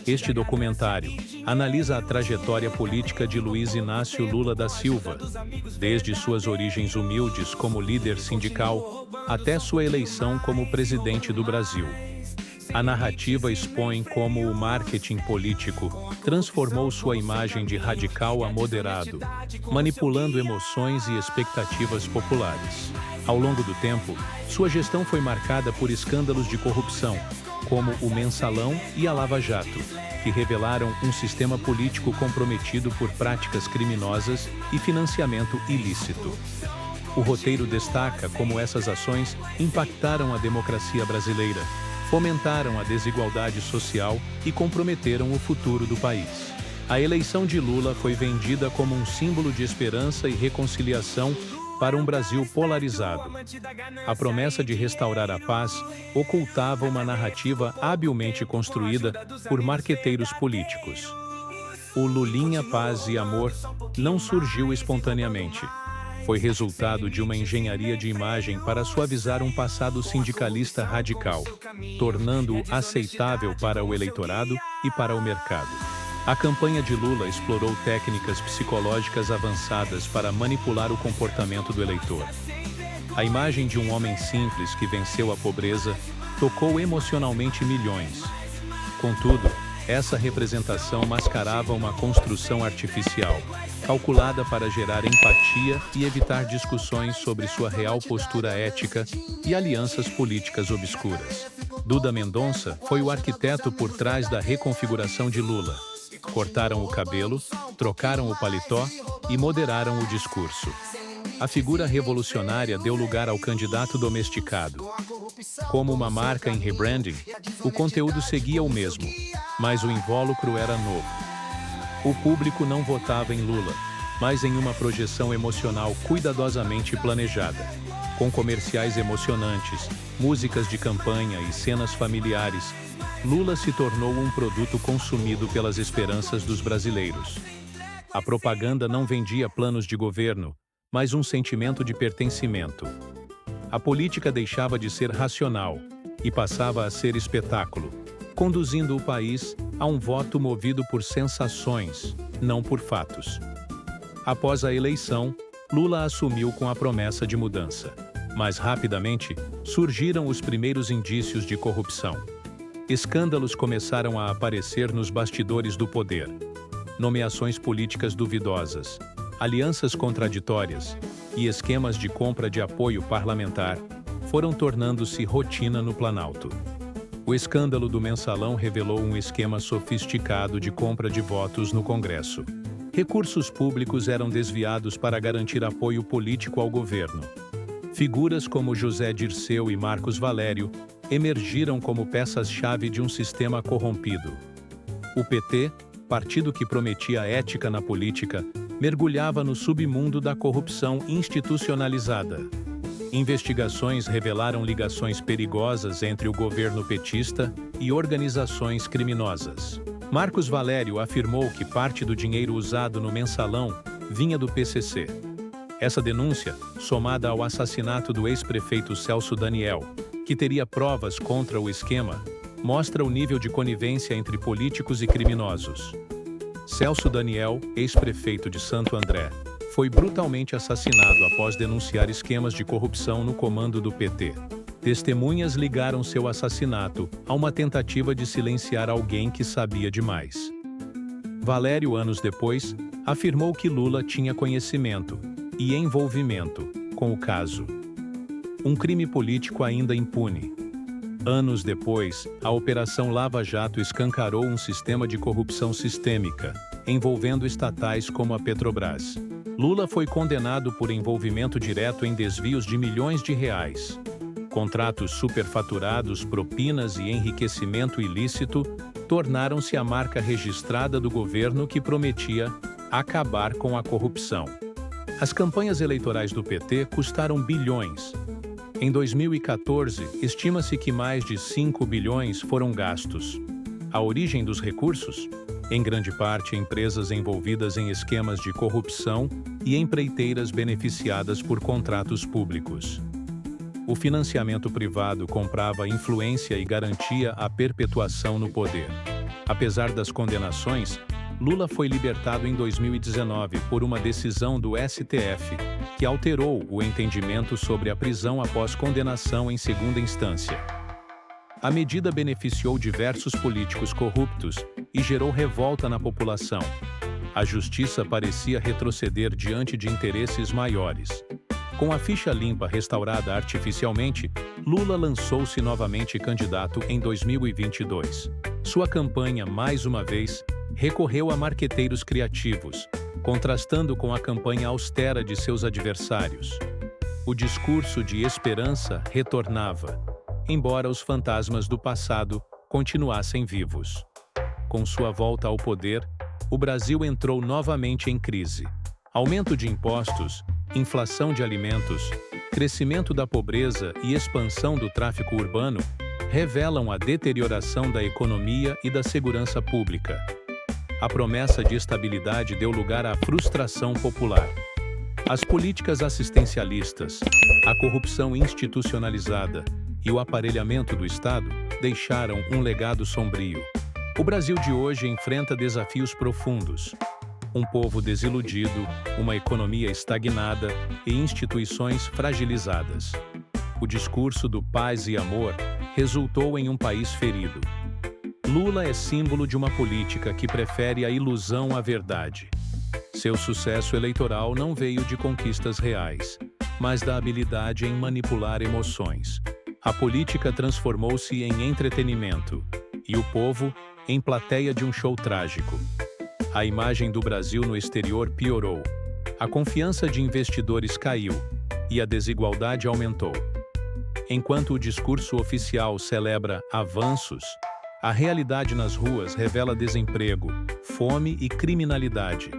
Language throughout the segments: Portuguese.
Este documentário analisa a trajetória política de Luiz Inácio Lula da Silva, desde suas origens humildes como líder sindical até sua eleição como presidente do Brasil. A narrativa expõe como o marketing político transformou sua imagem de radical a moderado, manipulando emoções e expectativas populares. Ao longo do tempo, sua gestão foi marcada por escândalos de corrupção, como o Mensalão e a Lava Jato, que revelaram um sistema político comprometido por práticas criminosas e financiamento ilícito. O roteiro destaca como essas ações impactaram a democracia brasileira, fomentaram a desigualdade social e comprometeram o futuro do país. A eleição de Lula foi vendida como um símbolo de esperança e reconciliação para um Brasil polarizado. A promessa de restaurar a paz ocultava uma narrativa habilmente construída por marqueteiros políticos. O Lulinha Paz e Amor não surgiu espontaneamente. Foi resultado de uma engenharia de imagem para suavizar um passado sindicalista radical, tornando-o aceitável para o eleitorado e para o mercado. A campanha de Lula explorou técnicas psicológicas avançadas para manipular o comportamento do eleitor. A imagem de um homem simples que venceu a pobreza tocou emocionalmente milhões. Contudo, essa representação mascarava uma construção artificial, calculada para gerar empatia e evitar discussões sobre sua real postura ética e alianças políticas obscuras. Duda Mendonça foi o arquiteto por trás da reconfiguração de Lula. Cortaram o cabelo, trocaram o paletó e moderaram o discurso. A figura revolucionária deu lugar ao candidato domesticado. Como uma marca em rebranding, o conteúdo seguia o mesmo, mas o invólucro era novo. O público não votava em Lula, mas em uma projeção emocional cuidadosamente planejada, com comerciais emocionantes, músicas de campanha e cenas familiares. Lula se tornou um produto consumido pelas esperanças dos brasileiros. A propaganda não vendia planos de governo, mas um sentimento de pertencimento. A política deixava de ser racional e passava a ser espetáculo, conduzindo o país a um voto movido por sensações, não por fatos. Após a eleição, Lula assumiu com a promessa de mudança, mas rapidamente surgiram os primeiros indícios de corrupção. Escândalos começaram a aparecer nos bastidores do poder. Nomeações políticas duvidosas, alianças contraditórias e esquemas de compra de apoio parlamentar foram tornando-se rotina no Planalto. O escândalo do Mensalão revelou um esquema sofisticado de compra de votos no Congresso. Recursos públicos eram desviados para garantir apoio político ao governo. Figuras como José Dirceu e Marcos Valério emergiram como peças-chave de um sistema corrompido. O PT, partido que prometia ética na política, mergulhava no submundo da corrupção institucionalizada. Investigações revelaram ligações perigosas entre o governo petista e organizações criminosas. Marcos Valério afirmou que parte do dinheiro usado no Mensalão vinha do PCC. Essa denúncia, somada ao assassinato do ex-prefeito Celso Daniel, que teria provas contra o esquema, mostra o nível de conivência entre políticos e criminosos. Celso Daniel, ex-prefeito de Santo André, foi brutalmente assassinado após denunciar esquemas de corrupção no comando do PT. Testemunhas ligaram seu assassinato a uma tentativa de silenciar alguém que sabia demais. Valério, anos depois, afirmou que Lula tinha conhecimento e envolvimento com o caso. Um crime político ainda impune. Anos depois, a Operação Lava Jato escancarou um sistema de corrupção sistêmica, envolvendo estatais como a Petrobras. Lula foi condenado por envolvimento direto em desvios de milhões de reais. Contratos superfaturados, propinas e enriquecimento ilícito tornaram-se a marca registrada do governo que prometia acabar com a corrupção. As campanhas eleitorais do PT custaram bilhões. Em 2014, estima-se que mais de 5 bilhões foram gastos. A origem dos recursos? Em grande parte, empresas envolvidas em esquemas de corrupção e empreiteiras beneficiadas por contratos públicos. O financiamento privado comprava influência e garantia a perpetuação no poder. Apesar das condenações, Lula foi libertado em 2019 por uma decisão do STF, que alterou o entendimento sobre a prisão após condenação em segunda instância. A medida beneficiou diversos políticos corruptos e gerou revolta na população. A justiça parecia retroceder diante de interesses maiores. Com a ficha limpa restaurada artificialmente, Lula lançou-se novamente candidato em 2022. Sua campanha, mais uma vez, recorreu a marqueteiros criativos, contrastando com a campanha austera de seus adversários. O discurso de esperança retornava, embora os fantasmas do passado continuassem vivos. Com sua volta ao poder, o Brasil entrou novamente em crise. Aumento de impostos, inflação de alimentos, crescimento da pobreza e expansão do tráfico urbano revelam a deterioração da economia e da segurança pública. A promessa de estabilidade deu lugar à frustração popular. As políticas assistencialistas, a corrupção institucionalizada e o aparelhamento do Estado deixaram um legado sombrio. O Brasil de hoje enfrenta desafios profundos. Um povo desiludido, uma economia estagnada e instituições fragilizadas. O discurso do paz e amor resultou em um país ferido. Lula é símbolo de uma política que prefere a ilusão à verdade. Seu sucesso eleitoral não veio de conquistas reais, mas da habilidade em manipular emoções. A política transformou-se em entretenimento, e o povo em plateia de um show trágico. A imagem do Brasil no exterior piorou, a confiança de investidores caiu e a desigualdade aumentou. Enquanto o discurso oficial celebra avanços, a realidade nas ruas revela desemprego, fome e criminalidade.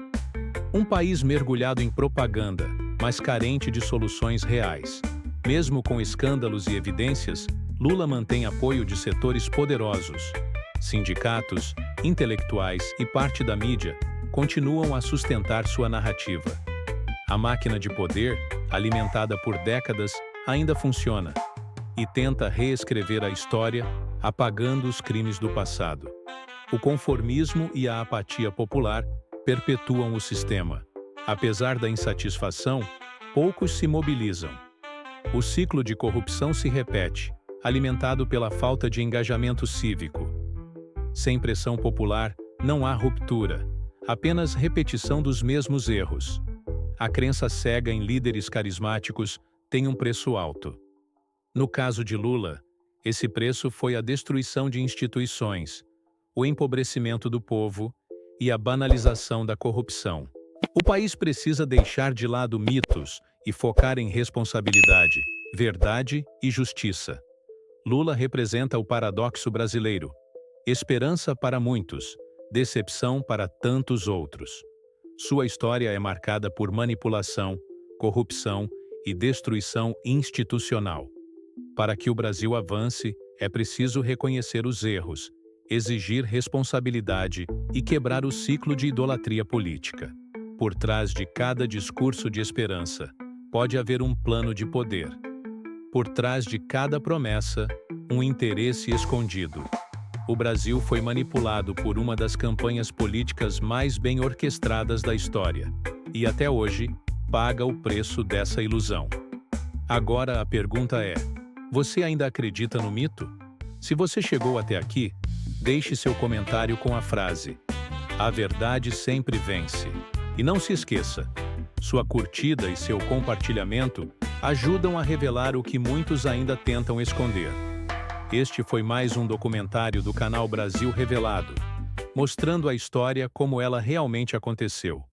Um país mergulhado em propaganda, mas carente de soluções reais. Mesmo com escândalos e evidências, Lula mantém apoio de setores poderosos. Sindicatos, intelectuais e parte da mídia continuam a sustentar sua narrativa. A máquina de poder, alimentada por décadas, ainda funciona e tenta reescrever a história, apagando os crimes do passado. O conformismo e a apatia popular perpetuam o sistema. Apesar da insatisfação, poucos se mobilizam. O ciclo de corrupção se repete, alimentado pela falta de engajamento cívico. Sem pressão popular, não há ruptura, apenas repetição dos mesmos erros. A crença cega em líderes carismáticos tem um preço alto. No caso de Lula, esse preço foi a destruição de instituições, o empobrecimento do povo e a banalização da corrupção. O país precisa deixar de lado mitos e focar em responsabilidade, verdade e justiça. Lula representa o paradoxo brasileiro. Esperança para muitos, decepção para tantos outros. Sua história é marcada por manipulação, corrupção e destruição institucional. Para que o Brasil avance, é preciso reconhecer os erros, exigir responsabilidade e quebrar o ciclo de idolatria política. Por trás de cada discurso de esperança, pode haver um plano de poder. Por trás de cada promessa, um interesse escondido. O Brasil foi manipulado por uma das campanhas políticas mais bem orquestradas da história, e até hoje, paga o preço dessa ilusão. Agora a pergunta é: você ainda acredita no mito? Se você chegou até aqui, deixe seu comentário com a frase: "A verdade sempre vence". E não se esqueça, sua curtida e seu compartilhamento ajudam a revelar o que muitos ainda tentam esconder. Este foi mais um documentário do canal Brasil Revelado, mostrando a história como ela realmente aconteceu.